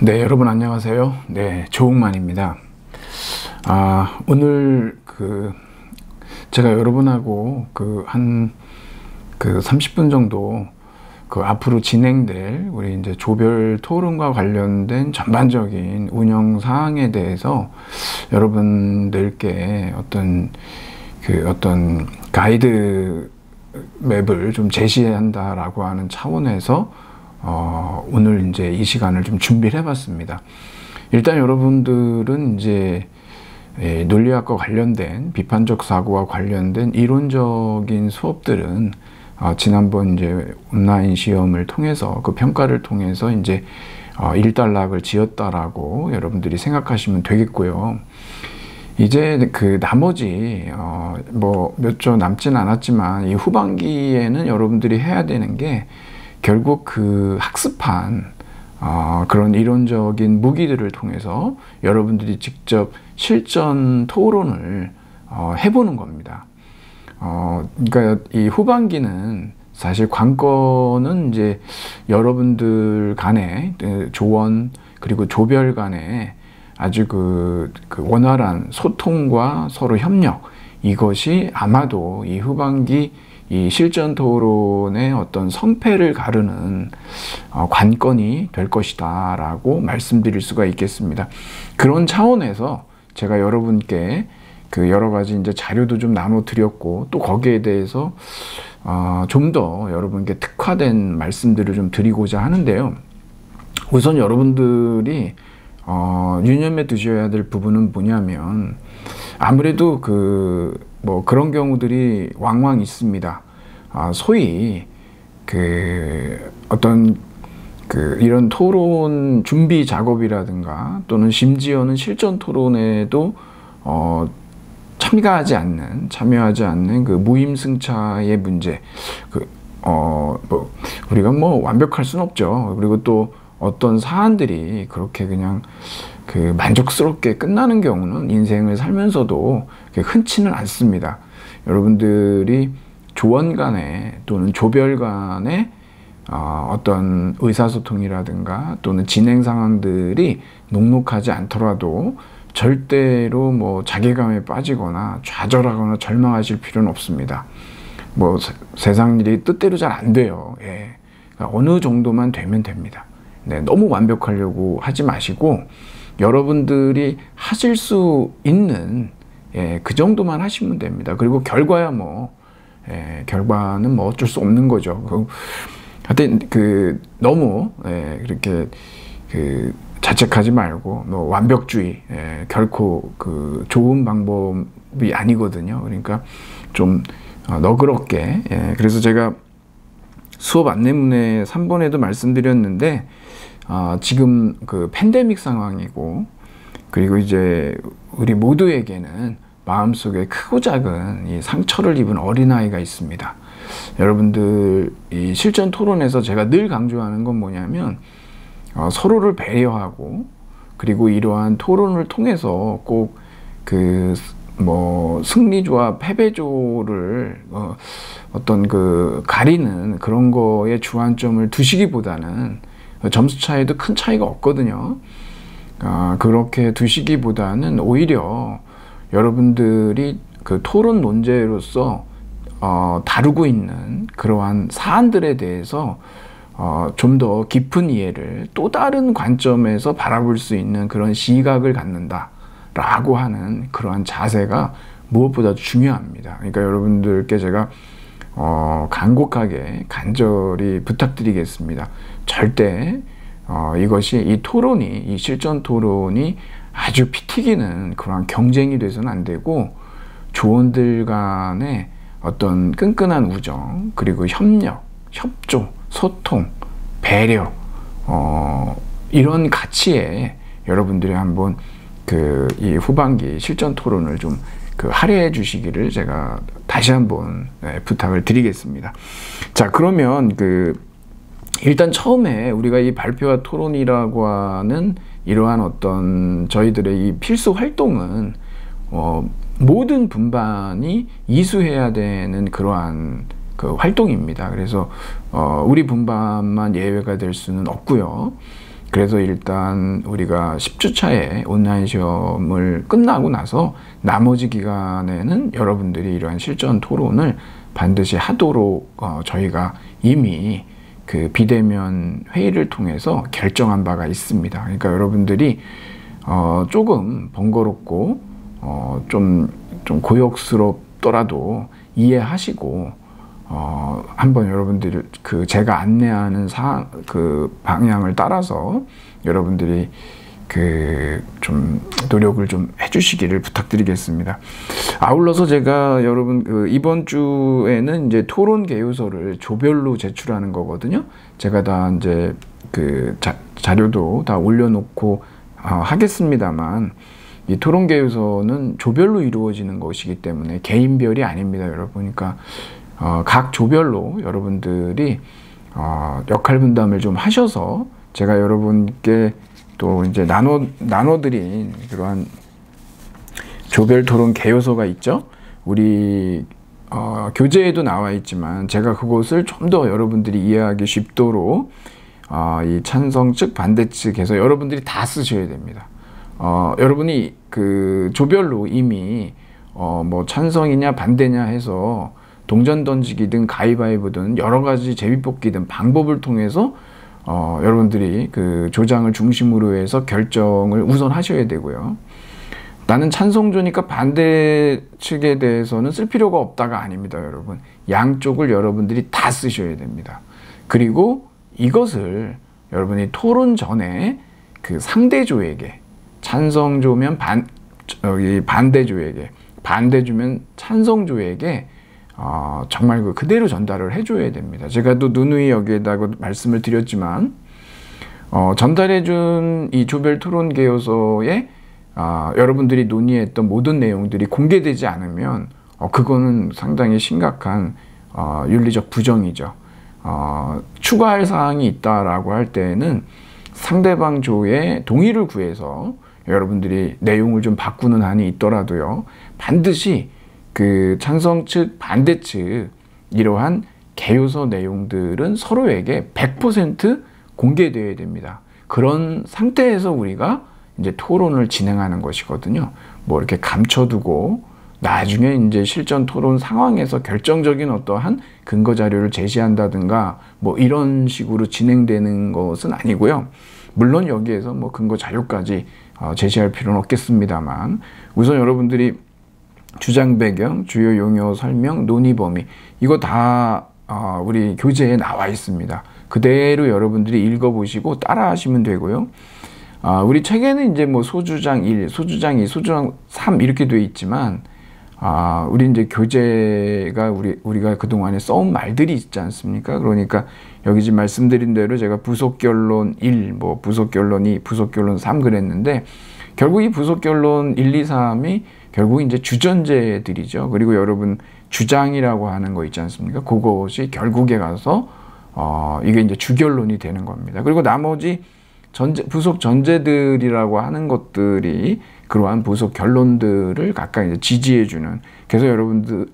네, 여러분 안녕하세요. 네, 조홍만입니다. 오늘 제가 여러분하고 한 30분 정도 앞으로 진행될 우리 이제 조별 토론과 관련된 전반적인 운영 사항에 대해서 여러분들께 어떤 가이드 맵을 좀 제시한다라고 하는 차원에서 오늘 이제 이 시간을 좀 준비를 해봤습니다. 일단 여러분들은 이제 논리학과 관련된 비판적 사고와 관련된 이론적인 수업들은 지난번 이제 온라인 시험을 통해서 그 평가를 통해서 이제 일단락을 지었다라고 여러분들이 생각하시면 되겠고요. 이제 나머지 뭐 몇 주 남진 않았지만 이 후반기에는 여러분들이 해야 되는 게 결국 학습한 그런 이론적인 무기들을 통해서 여러분들이 직접 실전 토론을 해보는 겁니다. 그러니까 이 후반기는 사실 관건은 이제 여러분들 간의 조원 그리고 조별 간의 아주 원활한 소통과 서로 협력, 이것이 아마도 이 후반기 이 실전 토론의 어떤 성패를 가르는 관건이 될 것이다 라고 말씀드릴 수가 있겠습니다. 그런 차원에서 제가 여러분께 여러 가지 이제 자료도 좀 나눠 드렸고, 또 거기에 대해서 좀 더 여러분께 특화된 말씀들을 좀 드리고자 하는데요. 우선 여러분들이 유념해 두셔야 될 부분은 뭐냐면, 아무래도 뭐 그런 경우들이 왕왕 있습니다. 소위 어떤 이런 토론 준비 작업이라든가, 또는 심지어는 실전 토론에도 참여하지 않는 무임승차의 문제. 우리가 뭐 완벽할 순 없죠. 그리고 또 어떤 사안들이 그렇게 그냥 만족스럽게 끝나는 경우는 인생을 살면서도 흔치는 않습니다. 여러분들이 조원 간에 또는 조별 간에 어떤 의사소통이라든가 또는 진행 상황들이 녹록하지 않더라도 절대로 뭐 자괴감에 빠지거나 좌절하거나 절망하실 필요는 없습니다. 뭐 세상 일이 뜻대로 잘 안 돼요. 예. 그러니까 어느 정도만 되면 됩니다. 네, 너무 완벽하려고 하지 마시고 여러분들이 하실 수 있는 그 정도만 하시면 됩니다. 그리고 결과야 결과는 뭐 어쩔 수 없는 거죠. 하여튼 너무 그렇게 자책하지 말고 완벽주의 결코 좋은 방법이 아니거든요. 그러니까 좀 너그럽게. 그래서 제가 수업 안내문에 3번에도 말씀드렸는데, 지금 팬데믹 상황이고, 그리고 이제 우리 모두에게는 마음속에 크고 작은 이 상처를 입은 어린아이가 있습니다. 여러분들 이 실전 토론에서 제가 늘 강조하는 건 뭐냐면, 서로를 배려하고, 그리고 이러한 토론을 통해서 꼭 승리조와 패배조를 어떤 가리는 그런 거에 주안점을 두시기보다는, 점수 차이도 큰 차이가 없거든요. 그렇게 두시기보다는 오히려 여러분들이 토론 논제로서 다루고 있는 그러한 사안들에 대해서 좀 더 깊은 이해를 또 다른 관점에서 바라볼 수 있는 그런 시각을 갖는다 라고 하는 그러한 자세가 무엇보다도 중요합니다. 그러니까 여러분들께 제가 간절히 부탁드리겠습니다. 절대 이 실전 토론이 아주 피 튀기는 그런 경쟁이 돼서는 안 되고, 조원들 간의 어떤 끈끈한 우정, 그리고 협력, 협조, 소통, 배려, 이런 가치에 여러분들이 한번 이 후반기 실전 토론을 좀 할애해 주시기를 제가 다시 한번 부탁을 드리겠습니다. 자, 그러면 일단 처음에 우리가 이 발표와 토론이라고 하는 이러한 어떤 저희들의 이 필수 활동은 모든 분반이 이수해야 되는 그러한 활동입니다. 그래서 우리 분반만 예외가 될 수는 없고요. 그래서 일단 우리가 10주차에 온라인 시험을 끝나고 나서 나머지 기간에는 여러분들이 이러한 실전 토론을 반드시 하도록 저희가 이미 그 비대면 회의를 통해서 결정한 바가 있습니다. 그러니까 여러분들이 조금 번거롭고 좀 고역스럽더라도 이해하시고 한번 여러분들이 그 제가 안내하는 그 방향을 따라서 여러분들이 그 좀 노력을 좀 해주시기를 부탁드리겠습니다. 아울러서 제가 여러분 이번 주에는 이제 토론 개요서를 조별로 제출하는 거거든요. 제가 다 이제 그 자료도 다 올려놓고 하겠습니다만 이 토론 개요서는 조별로 이루어지는 것이기 때문에 개인별이 아닙니다, 여러분. 그러니까 각 조별로 여러분들이 역할 분담을 좀 하셔서 제가 여러분께 또 이제 나눠드린 그러한 조별 토론 개요서가 있죠. 우리 교재에도 나와 있지만 제가 그것을 좀 더 여러분들이 이해하기 쉽도록 이 찬성 측 반대 측에서 여러분들이 다 쓰셔야 됩니다. 여러분이 그 조별로 이미 뭐 찬성이냐 반대냐 해서 동전 던지기든 가위바위보든 여러 가지 제비뽑기든 방법을 통해서 여러분들이 그 조장을 중심으로 해서 결정을 우선 하셔야 되고요. 나는 찬성조니까 반대 측에 대해서는 쓸 필요가 없다가 아닙니다, 여러분. 양쪽을 여러분들이 다 쓰셔야 됩니다. 그리고 이것을 여러분이 토론 전에 그 상대조에게, 찬성조면 반대조에게, 반대조면 찬성조에게 정말 그대로 전달을 해줘야 됩니다. 제가 또 누누이 여기에다가 말씀을 드렸지만 전달해준 이 조별 토론 개요서에 여러분들이 논의했던 모든 내용들이 공개되지 않으면 그거는 상당히 심각한 윤리적 부정이죠. 추가할 사항이 있다라고 할 때는 상대방 조의 동의를 구해서 여러분들이 내용을 좀 바꾸는 한이 있더라도요, 반드시 그 찬성 측, 반대 측 이러한 개요서 내용들은 서로에게 100% 공개되어야 됩니다. 그런 상태에서 우리가 이제 토론을 진행하는 것이거든요. 뭐 이렇게 감춰두고 나중에 이제 실전 토론 상황에서 결정적인 어떠한 근거 자료를 제시한다든가 뭐 이런 식으로 진행되는 것은 아니고요. 물론 여기에서 뭐 근거 자료까지 제시할 필요는 없겠습니다만, 우선 여러분들이 주장 배경, 주요 용어 설명, 논의 범위, 이거 다 우리 교재에 나와 있습니다. 그대로 여러분들이 읽어보시고 따라하시면 되고요. 우리 책에는 이제 뭐 소주장 1, 소주장 2, 소주장 3 이렇게 돼 있지만, 우리 이제 교재가 우리가 그동안에 써온 말들이 있지 않습니까? 그러니까 여기 지금 말씀드린 대로 제가 부속결론 1, 뭐 부속결론 2, 부속결론 3 그랬는데, 결국 이 부속결론 1, 2, 3이 결국 이제 주전제들이죠. 그리고 여러분 주장이라고 하는 거 있지 않습니까? 그것이 결국에 가서 이게 이제 주결론이 되는 겁니다. 그리고 나머지 부속 전제들이라고 하는 것들이 그러한 부속 결론들을 각각 이제 지지해주는. 그래서 여러분들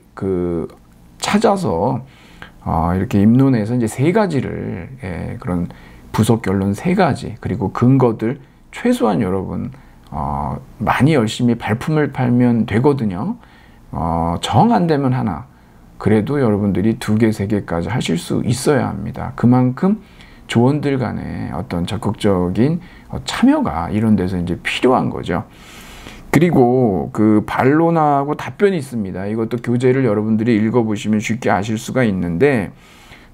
찾아서 이렇게 입론에서 이제 3가지를 그런 부속 결론 3가지, 그리고 근거들 최소한 여러분 많이 열심히 발품을 팔면 되거든요. 정 안 되면 하나, 그래도 여러분들이 2개, 3개까지 하실 수 있어야 합니다. 그만큼 조원들 간의 어떤 적극적인 참여가 이런 데서 이제 필요한 거죠. 그리고 그 반론하고 답변이 있습니다. 이것도 교재를 여러분들이 읽어보시면 쉽게 아실 수가 있는데,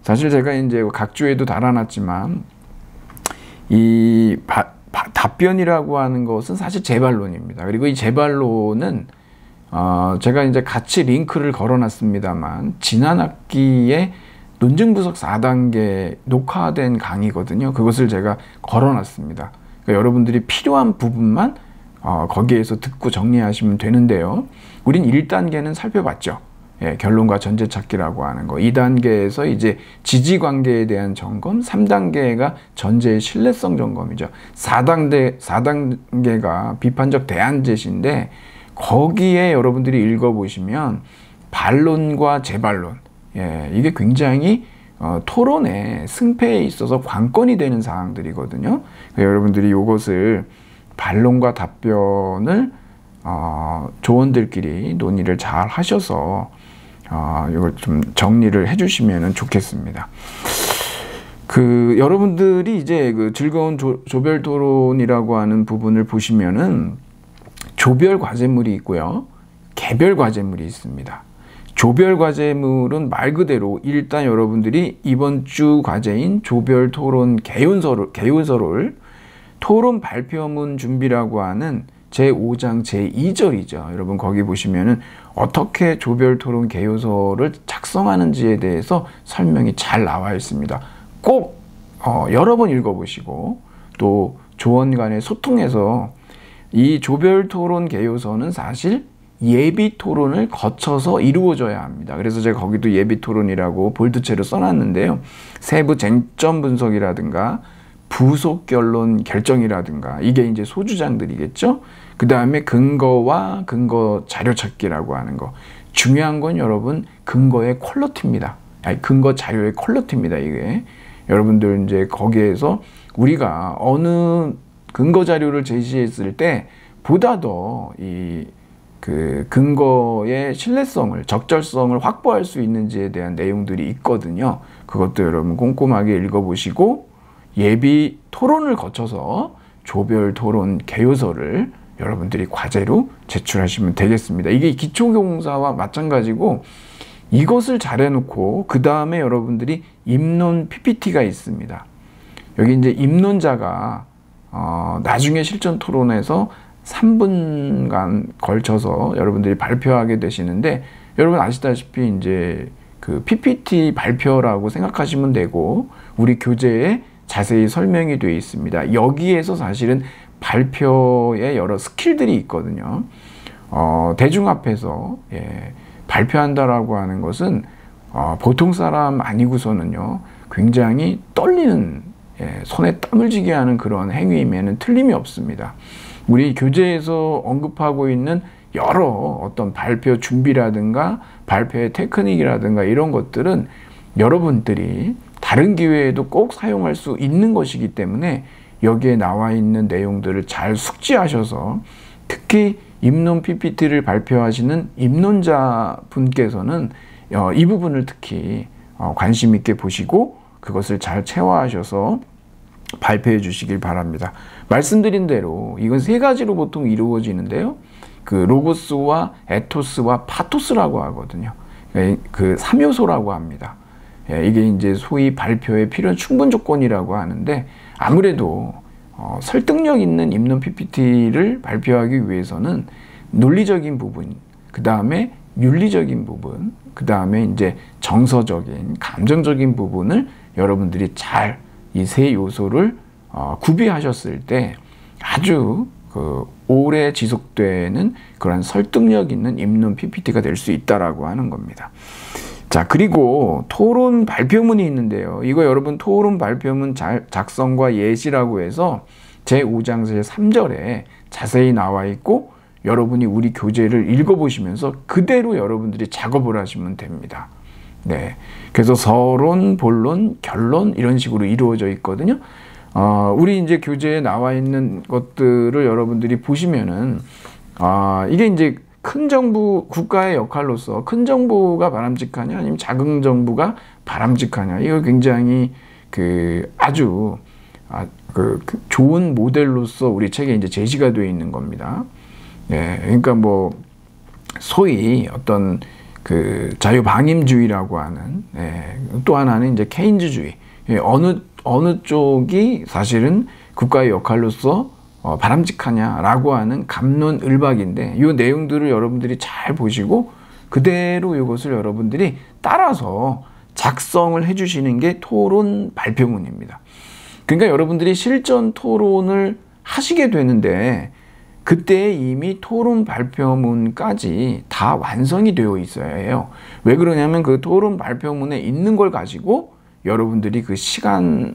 사실 제가 이제 각 주에도 달아놨지만 이 답변이라고 하는 것은 사실 재반론입니다. 그리고 이 재반론은 제가 이제 같이 링크를 걸어놨습니다만 지난 학기에 논증분석 4단계 녹화된 강의거든요. 그것을 제가 걸어놨습니다. 그러니까 여러분들이 필요한 부분만 거기에서 듣고 정리하시면 되는데요. 우린 1단계는 살펴봤죠. 예, 결론과 전제 찾기라고 하는 거. 2단계에서 이제 지지관계에 대한 점검, 3단계가 전제의 신뢰성 점검이죠. 4단계가 비판적 대안 제시인데, 거기에 여러분들이 읽어보시면 반론과 재반론, 예, 이게 굉장히 토론의 승패에 있어서 관건이 되는 사항들이거든요. 그러니까 여러분들이 이것을 반론과 답변을 조원들끼리 논의를 잘 하셔서 이걸 좀 정리를 해주시면 좋겠습니다. 여러분들이 이제 그 즐거운 조별 토론이라고 하는 부분을 보시면은 조별 과제물이 있고요, 개별 과제물이 있습니다. 조별 과제물은 말 그대로 일단 여러분들이 이번 주 과제인 조별 토론 개요서를 토론 발표문 준비라고 하는 제5장 제2절이죠. 여러분 거기 보시면은 어떻게 조별 토론 개요서를 작성하는지에 대해서 설명이 잘 나와 있습니다. 꼭 여러 번 읽어보시고 또 조원 간의 소통에서 이 조별 토론 개요서는 사실 예비 토론을 거쳐서 이루어져야 합니다. 그래서 제가 거기도 예비 토론이라고 볼드체로 써놨는데요. 세부 쟁점 분석이라든가 부속 결론 결정이라든가 이게 이제 소주장들이겠죠. 그 다음에 근거와 근거 자료 찾기라고 하는 거. 중요한 건 여러분 근거의 퀄리티입니다. 근거 자료의 퀄리티입니다. 이게 여러분들 이제 거기에서 우리가 어느 근거 자료를 제시했을 때 보다 더 그 근거의 신뢰성을, 적절성을 확보할 수 있는지에 대한 내용들이 있거든요. 그것도 여러분 꼼꼼하게 읽어보시고 예비 토론을 거쳐서 조별 토론 개요서를 여러분들이 과제로 제출하시면 되겠습니다. 이게 기초교공사와 마찬가지고 이것을 잘 해놓고 그 다음에 여러분들이 입론 PPT가 있습니다. 여기 이제 입론자가 나중에 실전 토론에서 3분간 걸쳐서 여러분들이 발표하게 되시는데 여러분 아시다시피 이제 그 PPT 발표라고 생각하시면 되고 우리 교재에 자세히 설명이 되어 있습니다. 여기에서 사실은 발표의 여러 스킬들이 있거든요. 대중 앞에서 발표한다라고 하는 것은 보통 사람 아니고서는요 굉장히 떨리는 손에 땀을 쥐게 하는 그런 행위이면은 틀림이 없습니다. 우리 교재에서 언급하고 있는 여러 어떤 발표 준비라든가 발표의 테크닉이라든가 이런 것들은 여러분들이 다른 기회에도 꼭 사용할 수 있는 것이기 때문에 여기에 나와 있는 내용들을 잘 숙지하셔서 특히 입론 PPT를 발표하시는 입론자 분께서는 이 부분을 특히 관심 있게 보시고 그것을 잘 체화하셔서 발표해 주시길 바랍니다. 말씀드린 대로 이건 세 가지로 보통 이루어지는데요. 그 로고스와 에토스와 파토스라고 하거든요. 그 3요소라고 합니다. 이게 이제 소위 발표에 필요한 충분 조건이라고 하는데 아무래도 설득력 있는 입론 PPT를 발표하기 위해서는 논리적인 부분, 그 다음에 윤리적인 부분, 그 다음에 이제 정서적인, 감정적인 부분을 여러분들이 잘 이 세 요소를 구비하셨을 때 아주 오래 지속되는 그런 설득력 있는 입론 PPT가 될 수 있다라고 하는 겁니다. 자, 그리고 토론 발표문이 있는데요. 이거 여러분 토론 발표문 작성과 예시라고 해서 제5장 제3절에 자세히 나와 있고 여러분이 우리 교재를 읽어보시면서 그대로 여러분들이 작업을 하시면 됩니다. 네. 그래서 서론, 본론, 결론 이런 식으로 이루어져 있거든요. 우리 이제 교재에 나와 있는 것들을 여러분들이 보시면은 이게 이제 큰 정부 국가의 역할로서 큰 정부가 바람직하냐 아니면 작은 정부가 바람직하냐 이거 굉장히 아주 좋은 모델로서 우리 책에 이제 제시가 되어 있는 겁니다. 네, 그러니까 뭐 소위 어떤 자유방임주의라고 하는 또 하나는 이제 케인즈주의 어느 쪽이 사실은 국가의 역할로서 바람직하냐라고 하는 갑론을박인데 이 내용들을 여러분들이 잘 보시고 그대로 이것을 여러분들이 따라서 작성을 해주시는 게 토론 발표문입니다. 그러니까 여러분들이 실전 토론을 하시게 되는데 그때 이미 토론 발표문까지 다 완성이 되어 있어야 해요. 왜 그러냐면 그 토론 발표문에 있는 걸 가지고 여러분들이 그 시간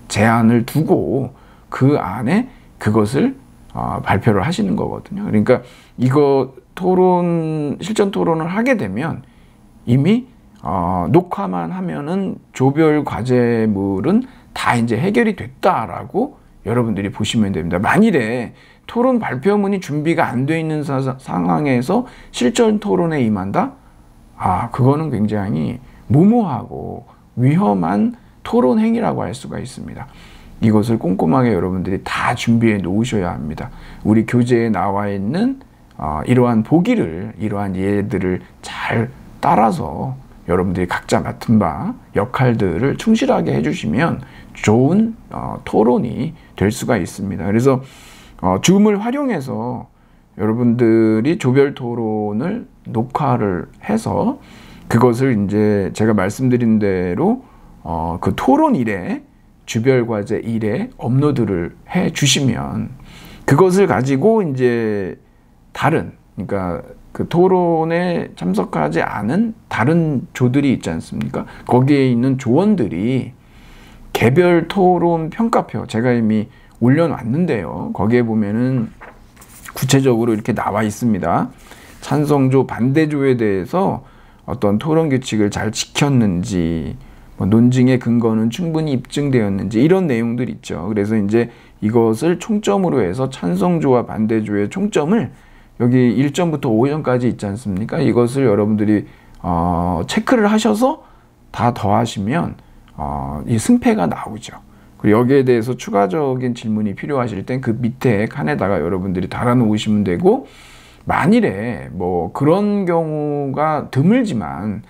제한을 두고 그 안에 그것을 발표를 하시는 거거든요. 그러니까 이거 실전 토론을 하게 되면 이미 녹화만 하면은 조별 과제물은 다 이제 해결이 됐다라고 여러분들이 보시면 됩니다. 만일에 토론 발표문이 준비가 안 돼 있는 상황에서 실전 토론에 임한다? 그거는 굉장히 무모하고 위험한 토론 행위라고 할 수가 있습니다. 이것을 꼼꼼하게 여러분들이 다 준비해 놓으셔야 합니다. 우리 교재에 나와 있는 이러한 보기를, 이러한 예들을 잘 따라서 여러분들이 각자 맡은 바 역할들을 충실하게 해주시면 좋은 토론이 될 수가 있습니다. 그래서 줌을 활용해서 여러분들이 조별 토론을 녹화를 해서 그것을 이제 제가 말씀드린 대로 그 토론 일에 주별 과제 일에 업로드를 해 주시면 그것을 가지고 이제 다른, 그러니까 그 토론에 참석하지 않은 다른 조들이 있지 않습니까? 거기에 있는 조원들이 개별 토론 평가표 제가 이미 올려놨는데요. 거기에 보면은 구체적으로 이렇게 나와 있습니다. 찬성조, 반대조에 대해서 어떤 토론 규칙을 잘 지켰는지, 논증의 근거는 충분히 입증되었는지 이런 내용들 있죠. 그래서 이제 이것을 총점으로 해서 찬성조와 반대조의 총점을 여기 1점부터 5점까지 있지 않습니까? 이것을 여러분들이 체크를 하셔서 다 더하시면 이 승패가 나오죠. 그리고 여기에 대해서 추가적인 질문이 필요하실 땐 그 밑에 칸에다가 여러분들이 달아놓으시면 되고, 만일에 뭐 그런 경우가 드물지만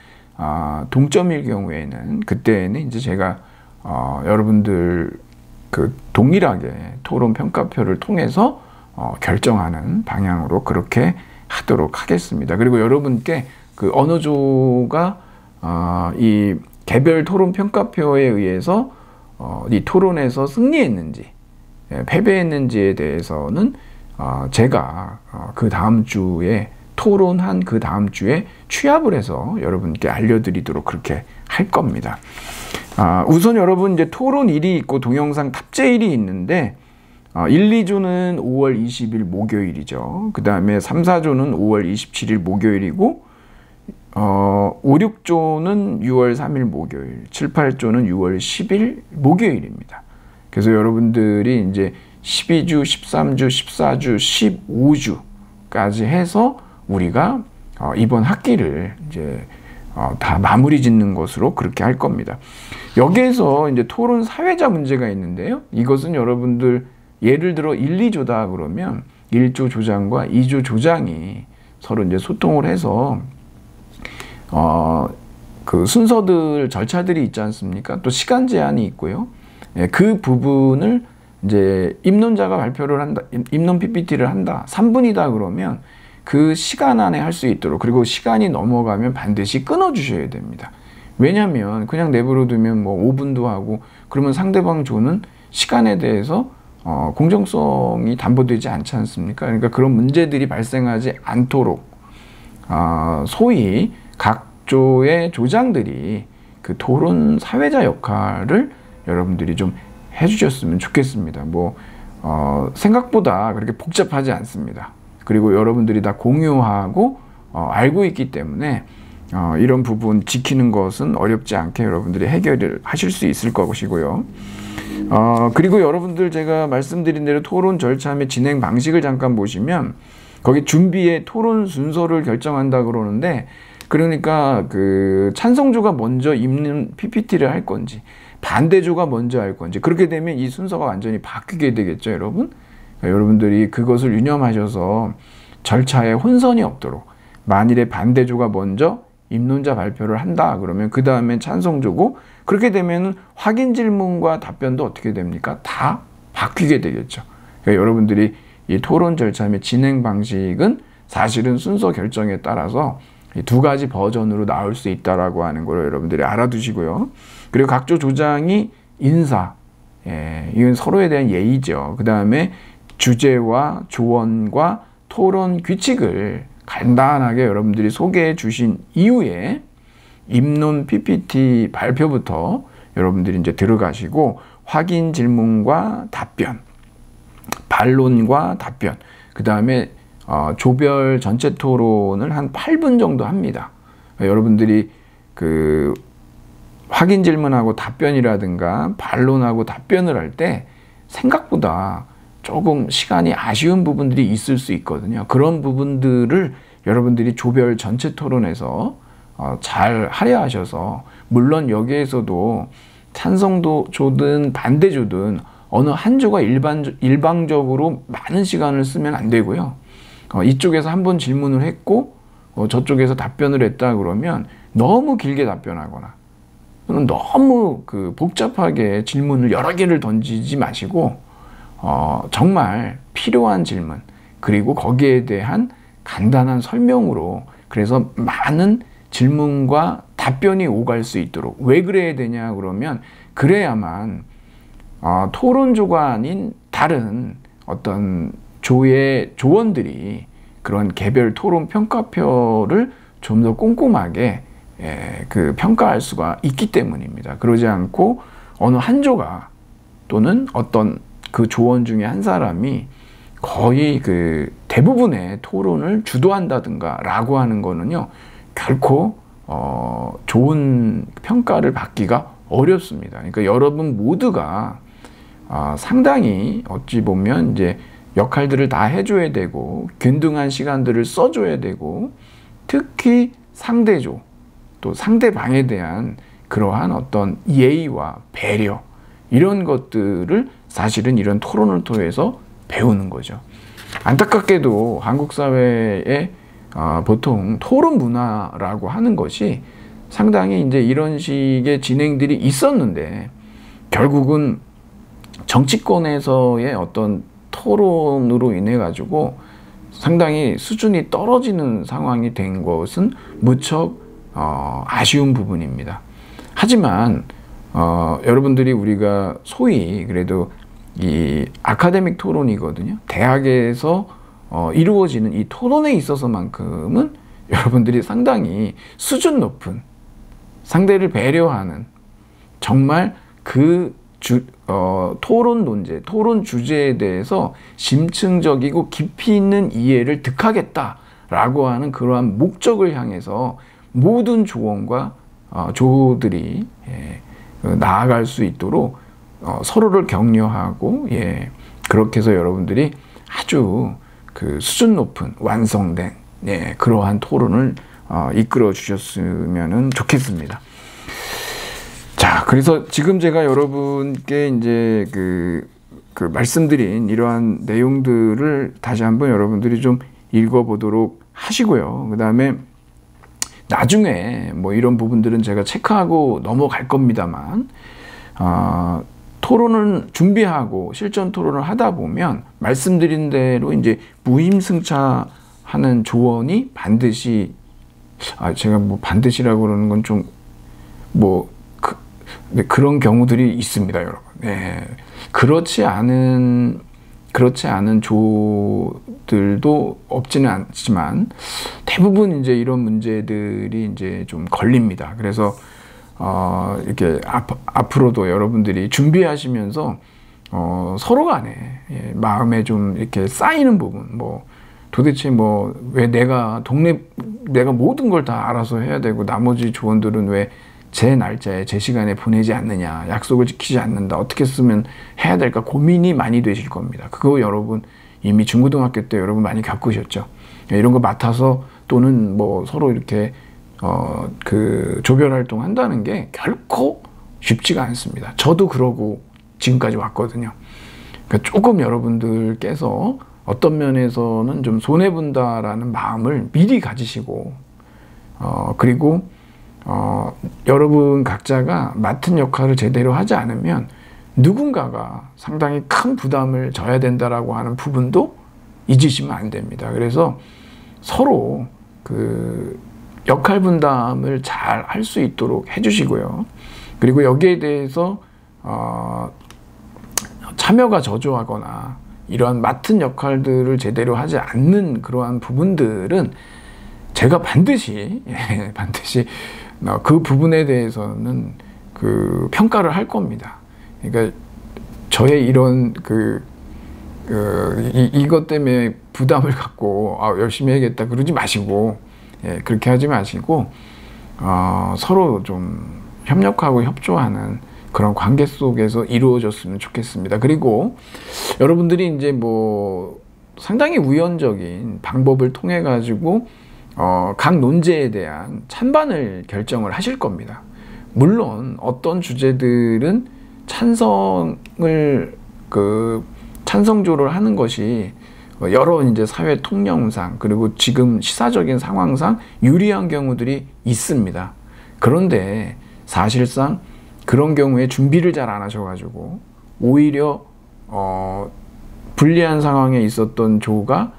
동점일 경우에는 그때는 이제 제가 여러분들 그 동일하게 토론 평가표를 통해서 결정하는 방향으로 그렇게 하도록 하겠습니다. 그리고 여러분께 그 어느 조가 이 개별 토론 평가표에 의해서 이 토론에서 승리했는지 패배했는지에 대해서는 제가 그 다음 주에 토론한 그 다음 주에 취합을 해서 여러분께 알려드리도록 그렇게 할 겁니다. 우선 여러분 이제 토론일이 있고 동영상 탑재일이 있는데 1, 2조는 5월 20일 목요일이죠. 그 다음에 3, 4조는 5월 27일 목요일이고 5, 6조는 6월 3일 목요일, 7, 8조는 6월 10일 목요일입니다. 그래서 여러분들이 이제 12주, 13주, 14주, 15주까지 해서 우리가 이번 학기를 이제 다 마무리 짓는 것으로 그렇게 할 겁니다. 여기에서 이제 토론 사회자 문제가 있는데요. 이것은 여러분들 예를 들어 1, 2조다 그러면 1조 조장과 2조 조장이 서로 이제 소통을 해서 그 순서들, 절차들이 있지 않습니까? 또 시간 제한이 있고요. 그 부분을 이제 입론자가 발표를 한다, 입론 PPT를 한다, 3분이다 그러면 그 시간 안에 할 수 있도록, 그리고 시간이 넘어가면 반드시 끊어주셔야 됩니다. 왜냐하면 그냥 내버려 두면 뭐 5분도 하고 그러면 상대방 조는 시간에 대해서 공정성이 담보되지 않지 않습니까? 그러니까 그런 문제들이 발생하지 않도록 소위 각 조의 조장들이 그 토론 사회자 역할을 여러분들이 좀 해주셨으면 좋겠습니다. 뭐 생각보다 그렇게 복잡하지 않습니다. 그리고 여러분들이 다 공유하고 알고 있기 때문에 이런 부분 지키는 것은 어렵지 않게 여러분들이 해결을 하실 수 있을 것이고요. 그리고 여러분들 제가 말씀드린 대로 토론 절차 및 진행 방식을 잠깐 보시면 거기 준비에 토론 순서를 결정한다 그러는데, 그러니까 그 찬성조가 먼저 읽는 PPT를 할 건지 반대조가 먼저 할 건지, 그렇게 되면 이 순서가 완전히 바뀌게 되겠죠, 여러분. 그러니까 여러분들이 그것을 유념하셔서 절차에 혼선이 없도록, 만일에 반대조가 먼저 입론자 발표를 한다 그러면 그 다음에 찬성조고, 그렇게 되면 확인 질문과 답변도 어떻게 됩니까? 다 바뀌게 되겠죠. 그러니까 여러분들이 이 토론 절차 및 진행 방식은 사실은 순서 결정에 따라서 이 두 가지 버전으로 나올 수 있다라고 하는 걸 여러분들이 알아두시고요. 그리고 각조 조장이 인사, 이건 서로에 대한 예의죠. 그 다음에 주제와 조언과 토론 규칙을 간단하게 여러분들이 소개해 주신 이후에 입론 PPT 발표부터 여러분들이 이제 들어가시고 확인 질문과 답변, 반론과 답변, 그 다음에 조별 전체 토론을 한 8분 정도 합니다. 여러분들이 그 확인 질문하고 답변이라든가 반론하고 답변을 할 때 생각보다 조금 시간이 아쉬운 부분들이 있을 수 있거든요. 그런 부분들을 여러분들이 조별 전체 토론에서 잘 할애하셔서, 물론 여기에서도 찬성조든 반대조든 어느 한 조가 일방적으로 많은 시간을 쓰면 안 되고요. 이쪽에서 한번 질문을 했고 저쪽에서 답변을 했다 그러면 너무 길게 답변하거나 또는 너무 복잡하게 질문을 여러 개를 던지지 마시고 정말 필요한 질문, 그리고 거기에 대한 간단한 설명으로, 그래서 많은 질문과 답변이 오갈 수 있도록. 왜 그래야 되냐 그러면, 그래야만 토론조가 아닌 다른 어떤 조의 조원들이 그런 개별 토론 평가표를 좀 더 꼼꼼하게 평가할 수가 있기 때문입니다. 그러지 않고 어느 한 조가 또는 어떤 그 조원 중에 한 사람이 거의 대부분의 토론을 주도한다든가 라고 하는 거는요, 결코 좋은 평가를 받기가 어렵습니다. 그러니까 여러분 모두가 상당히 어찌 보면 이제 역할들을 다 해줘야 되고 균등한 시간들을 써줘야 되고, 특히 상대조 또 상대방에 대한 그러한 어떤 예의와 배려, 이런 것들을 사실은 이런 토론을 통해서 배우는 거죠. 안타깝게도 한국 사회에 보통 토론 문화라고 하는 것이 상당히 이제 이런 식의 진행들이 있었는데, 결국은 정치권에서의 어떤 토론으로 인해 가지고 상당히 수준이 떨어지는 상황이 된 것은 무척 아쉬운 부분입니다. 하지만 여러분들이, 우리가 소위 그래도 이 아카데믹 토론이거든요. 대학에서 이루어지는 이 토론에 있어서만큼은 여러분들이 상당히 수준 높은, 상대를 배려하는, 정말 토론 논제, 토론 주제에 대해서 심층적이고 깊이 있는 이해를 득하겠다라고 하는 그러한 목적을 향해서 모든 조원과 조들이 나아갈 수 있도록 서로를 격려하고, 그렇게 해서 여러분들이 아주 수준 높은 완성된 그러한 토론을 이끌어 주셨으면 좋겠습니다. 자, 그래서 지금 제가 여러분께 이제 말씀드린 이러한 내용들을 다시 한번 여러분들이 좀 읽어보도록 하시고요. 그 다음에 나중에 뭐 이런 부분들은 제가 체크하고 넘어갈 겁니다만, 토론을 준비하고 실전 토론을 하다 보면 말씀드린 대로 이제 무임승차하는 조언이 반드시, 제가 뭐 반드시라고 그러는 건 좀 그런 경우들이 있습니다, 여러분. 그렇지 않은 조들도 없지는 않지만 대부분 이제 이런 문제들이 이제 좀 걸립니다. 그래서 이렇게 앞으로도 여러분들이 준비하시면서 서로 간에 마음에 좀 이렇게 쌓이는 부분, 도대체 왜 내가 모든 걸 다 알아서 해야 되고 나머지 조원들은 왜 제 날짜에 제 시간에 보내지 않느냐, 약속을 지키지 않는다, 어떻게 쓰면 해야 될까 고민이 많이 되실 겁니다. 그거 여러분 이미 중고등학교 때 여러분 많이 겪으셨죠. 이런 거 맡아서 또는 서로 이렇게 조별 활동 한다는 게 결코 쉽지가 않습니다. 저도 그러고 지금까지 왔거든요. 그러니까 조금 여러분들께서 어떤 면에서는 좀 손해본다라는 마음을 미리 가지시고, 그리고 여러분 각자가 맡은 역할을 제대로 하지 않으면 누군가가 상당히 큰 부담을 져야 된다라고 하는 부분도 잊으시면 안 됩니다. 그래서 서로 역할 분담을 잘 할 수 있도록 해주시고요. 그리고 여기에 대해서 참여가 저조하거나 이러한 맡은 역할들을 제대로 하지 않는 그러한 부분들은 제가 반드시 그 부분에 대해서는 평가를 할 겁니다. 그러니까 저의 이런 이것 때문에 부담을 갖고 열심히 해야겠다 그러지 마시고, 그렇게 하지 마시고, 서로 좀 협력하고 협조하는 그런 관계 속에서 이루어졌으면 좋겠습니다. 그리고 여러분들이 이제 뭐 상당히 우연적인 방법을 통해 가지고 각 논제에 대한 찬반을 결정을 하실 겁니다. 물론 어떤 주제들은 찬성조를 하는 것이 여러 이제 사회 통념상 그리고 지금 시사적인 상황상 유리한 경우들이 있습니다. 그런데 사실상 그런 경우에 준비를 잘 안 하셔가지고 오히려 불리한 상황에 있었던 조가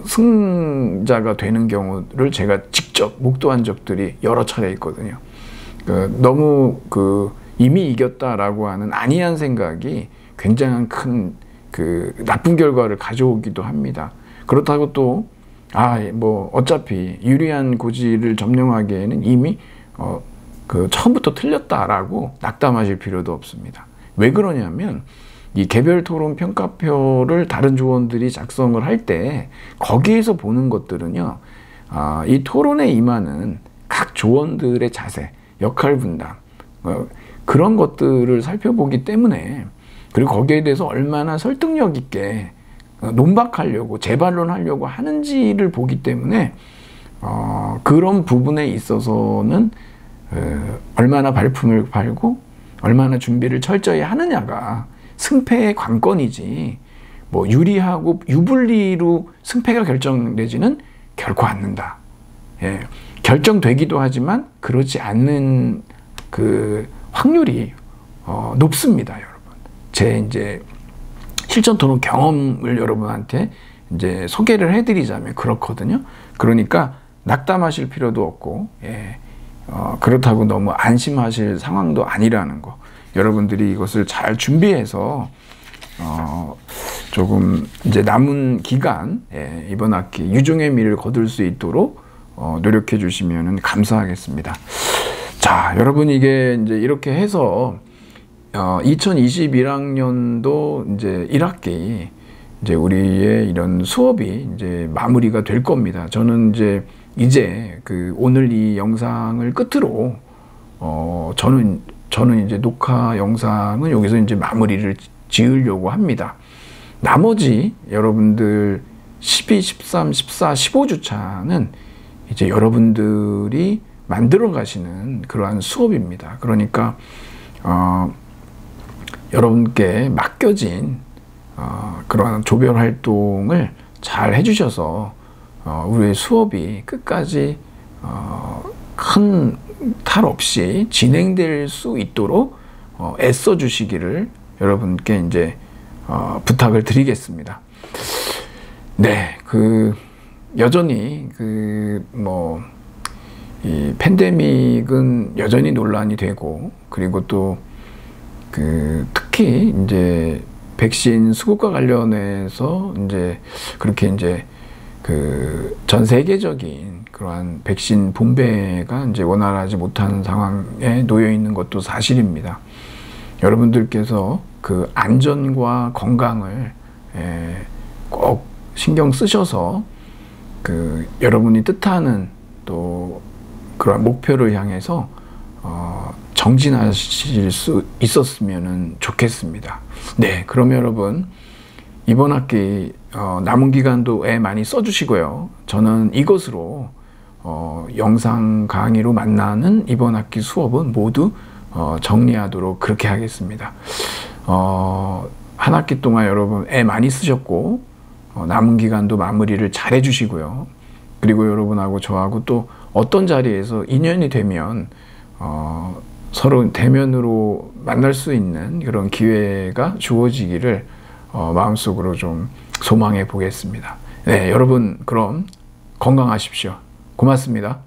승자가 되는 경우를 제가 직접 목도한 적들이 여러 차례 있거든요. 너무 이미 이겼다라고 하는 안이한 생각이 굉장한 큰 나쁜 결과를 가져오기도 합니다. 그렇다고 또 뭐 어차피 유리한 고지를 점령하기에는 이미 처음부터 틀렸다라고 낙담하실 필요도 없습니다. 왜 그러냐면 이 개별 토론 평가표를 다른 조원들이 작성을 할 때 거기에서 보는 것들은요, 이 토론에 임하는 각 조원들의 자세, 역할 분담, 그런 것들을 살펴보기 때문에, 그리고 거기에 대해서 얼마나 설득력 있게 논박하려고 재반론하려고 하는지를 보기 때문에 그런 부분에 있어서는 얼마나 발품을 팔고 얼마나 준비를 철저히 하느냐가 승패의 관건이지, 뭐 유리하고 유불리로 승패가 결정되지는 결코 않는다. 예, 결정되기도 하지만 그렇지 않는 확률이 높습니다, 여러분. 제 이제 실전 토론 경험을 여러분한테 이제 소개를 해드리자면 그렇거든요. 그러니까 낙담하실 필요도 없고, 그렇다고 너무 안심하실 상황도 아니라는 거. 여러분들이 이것을 잘 준비해서 조금 이제 남은 기간 이번 학기 유종의 미를 거둘 수 있도록 노력해 주시면 감사하겠습니다. 자, 여러분, 이게 이제 이렇게 해서 2021학년도 이제 1학기 이제 우리의 이런 수업이 이제 마무리가 될 겁니다. 저는 이제 오늘 이 영상을 끝으로 저는 이제 녹화 영상은 여기서 이제 마무리를 지으려고 합니다. 나머지 여러분들 12, 13, 14, 15주차는 이제 여러분들이 만들어 가시는 그러한 수업입니다. 그러니까 여러분께 맡겨진 그러한 조별 활동을 잘 해주셔서 우리의 수업이 끝까지 큰 탈 없이 진행될 수 있도록 애써 주시기를 여러분께 이제 부탁을 드리겠습니다. 네, 여전히 이 팬데믹은 여전히 논란이 되고, 그리고 또 특히 이제 백신 수급과 관련해서 이제 그렇게 이제 전 세계적인 그러한 백신 분배가 이제 원활하지 못한 상황에 놓여 있는 것도 사실입니다. 여러분들께서 안전과 건강을 꼭 신경 쓰셔서 여러분이 뜻하는 또 그런 목표를 향해서 정진하실 수 있었으면 좋겠습니다. 네, 그럼 여러분, 이번 학기 남은 기간도 애 많이 써주시고요. 저는 이것으로 영상 강의로 만나는 이번 학기 수업은 모두 정리하도록 그렇게 하겠습니다. 한 학기 동안 여러분 애 많이 쓰셨고, 남은 기간도 마무리를 잘 해주시고요. 그리고 여러분하고 저하고 또 어떤 자리에서 인연이 되면 서로 대면으로 만날 수 있는 그런 기회가 주어지기를 마음속으로 좀 소망해 보겠습니다. 네, 여러분, 그럼 건강하십시오. 고맙습니다.